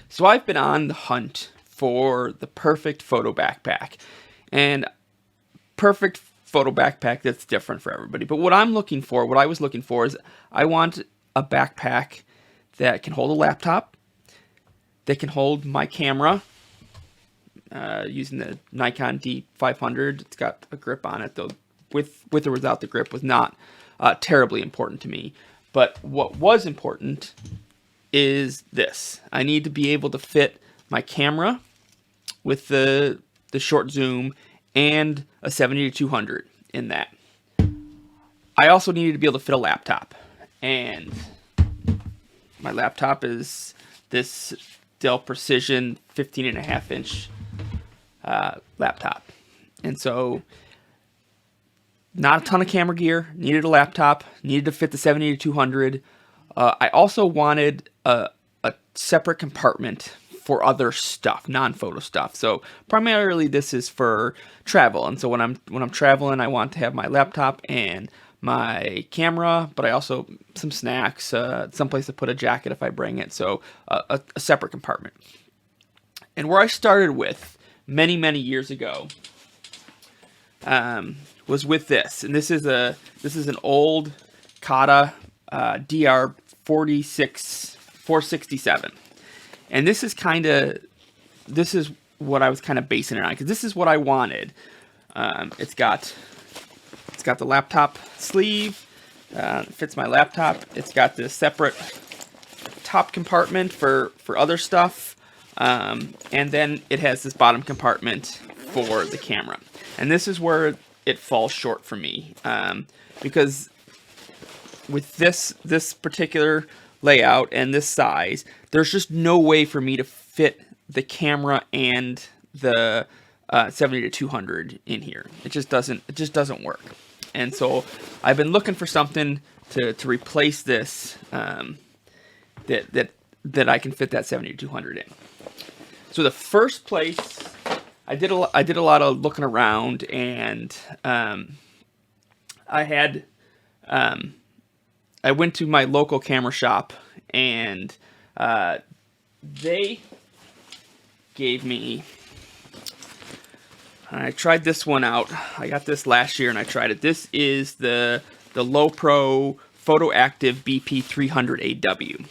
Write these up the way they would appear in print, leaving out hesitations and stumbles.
So I've been on the hunt for the perfect photo backpack, and perfect photo backpack that's different for everybody. But what I was looking for is I want a backpack that can hold a laptop, that can hold my camera, using the Nikon D500. It's got a grip on it, though with or without the grip was not terribly important to me. But what was important is this. I need to be able to fit my camera with the short zoom and a 70-200 in that. I also needed to be able to fit a laptop, and my laptop is this Dell Precision 15.5-inch laptop. And so not a ton of camera gear, needed a laptop, needed to fit the 70-200. I also wanted a separate compartment for other stuff, non-photo stuff. So primarily this is for travel. And so when I'm traveling, I want to have my laptop and my camera, but I also some snacks, someplace to put a jacket if I bring it. So a separate compartment. And where I started with many years ago was with this. And this is an old Kata DR 467. And this is what I was kind of basing it on, because this is what I wanted. It's got the laptop sleeve, fits my laptop. It's got this separate top compartment for other stuff, and then it has this bottom compartment for the camera. And this is where it falls short for me, because with this particular layout and this size, there's just no way for me to fit the camera and the 70-200 in here. It just doesn't work. And so I've been looking for something to replace this, that I can fit that 70-200 in. So the first place I did a lot of looking around, and I went to my local camera shop, and they gave me. I tried this one out. I got this last year, and I tried it. This is the Lowepro Photoactive BP 300AW.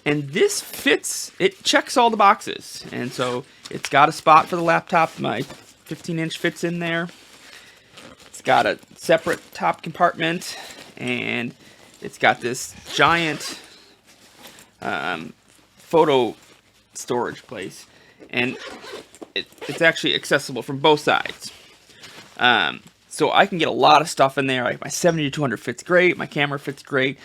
And this fits, it checks all the boxes. And so it's got a spot for the laptop. My 15-inch fits in there. It's got a separate top compartment, and it's got this giant photo storage place. And it's actually accessible from both sides. So I can get a lot of stuff in there. My 70-200 fits great. My camera fits great.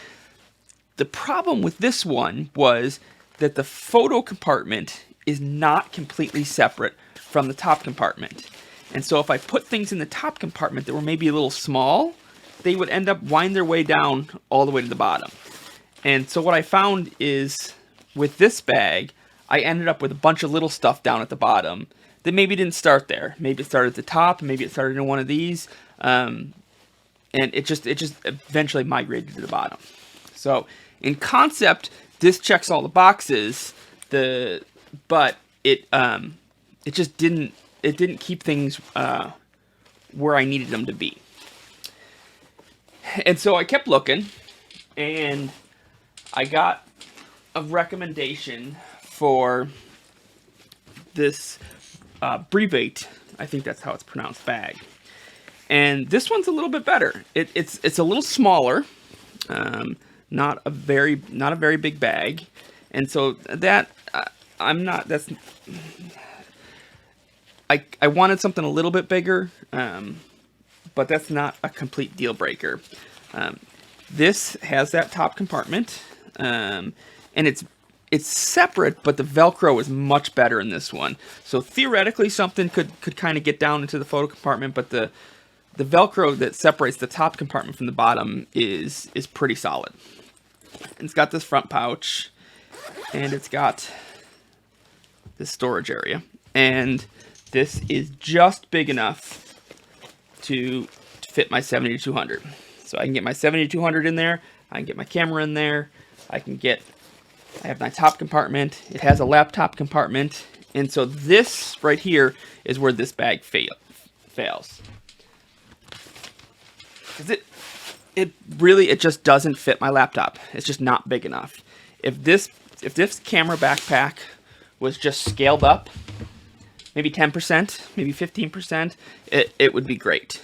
The problem with this one was that the photo compartment is not completely separate from the top compartment. And so if I put things in the top compartment that were maybe a little small, they would end up winding their way down all the way to the bottom. And so what I found is with this bag, I ended up with a bunch of little stuff down at the bottom that maybe didn't start there. Maybe it started at the top, maybe it started in one of these, and it just eventually migrated to the bottom. So in concept, this checks all the boxes, but it just didn't keep things where I needed them to be. And so I kept looking, and I got a recommendation for this Brevitē, I think that's how it's pronounced, bag. And this one's a little bit better. It's a little smaller, not a very big bag, and so that I wanted something a little bit bigger, but that's not a complete deal breaker. This has that top compartment, and it's separate, but the Velcro is much better in this one. So theoretically, something could kind of get down into the photo compartment, but the Velcro that separates the top compartment from the bottom is pretty solid. And it's got this front pouch, and it's got this storage area, and this is just big enough to fit my 70-200. So I can get my 70-200 in there. I can get my camera in there. I can get I have my top compartment. It has a laptop compartment. And so this right here is where this bag fails. Because it just doesn't fit my laptop. It's just not big enough. If this camera backpack was just scaled up, maybe 10%, maybe 15%, it would be great.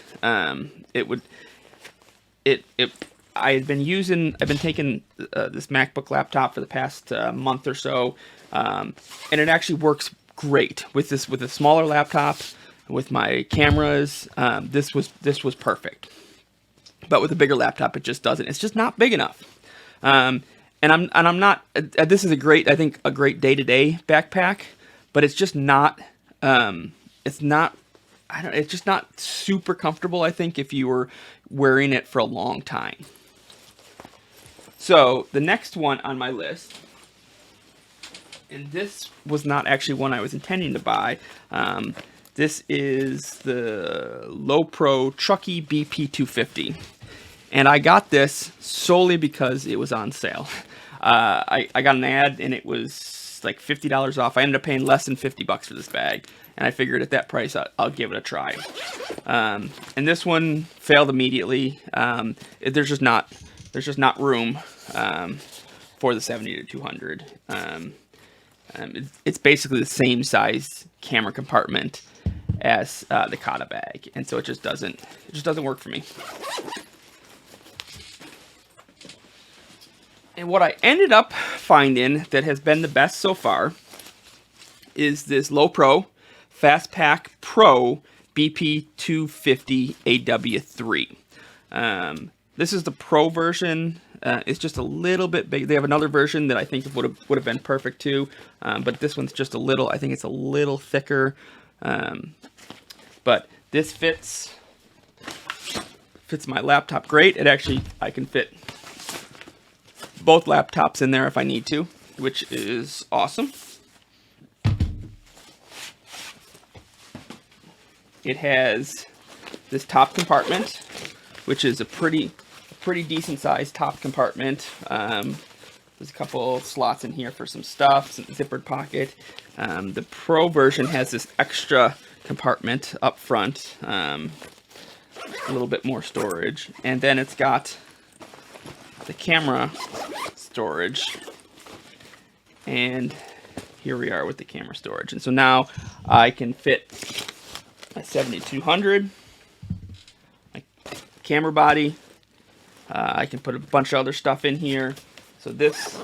I've been taking this MacBook laptop for the past month or so, and it actually works great with a smaller laptop, with my cameras. This was perfect, but with a bigger laptop, it just doesn't. It's just not big enough. And I'm not. This is I think a great day-to-day backpack, but it's just not. It's just not super comfortable, I think, if you were wearing it for a long time. So the next one on my list, and this was not actually one I was intending to buy. This is the Lowepro Truckee BP 250. And I got this solely because it was on sale. I got an ad and it was like $50 off. I ended up paying less than $50 for this bag. And I figured at that price, I'll give it a try. And this one failed immediately. There's just not room for the 70 to 200. It's basically the same size camera compartment as the Kata bag, and so it just doesn't work for me. And what I ended up finding that has been the best so far is this Lowepro PRO BP 250 AW3. This is the Pro version. It's just a little bit big. They have another version that I think would have been perfect too, but this one's just a little. I think it's a little thicker. But this fits my laptop great. I can fit both laptops in there if I need to, which is awesome. It has this top compartment, which is a pretty decent sized top compartment. There's a couple slots in here for some stuff, some zippered pocket. The Pro version has this extra compartment up front, a little bit more storage, and then it's got the camera storage, and here we are with the camera storage. And so now I can fit a 7200, my camera body. I can put a bunch of other stuff in here. So this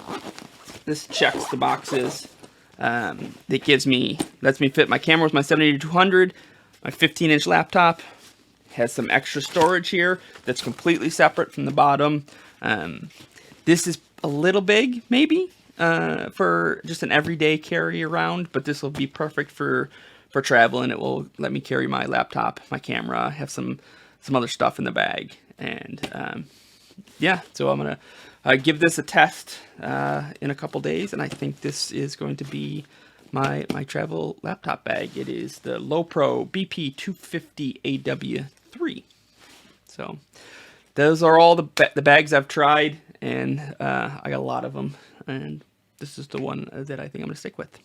checks the boxes. It lets me fit my camera with my 70-200, my 15-inch laptop. Has some extra storage here that's completely separate from the bottom. This is a little big, maybe, for just an everyday carry around, but this will be perfect for travel, and it will let me carry my laptop, my camera, have some other stuff in the bag. And yeah, so I'm gonna give this a test in a couple days, and I think this is going to be my travel laptop bag. It is the Lowepro BP 250 AW3. So those are all the bags I've tried, and I got a lot of them, and this is the one that I think I'm gonna stick with.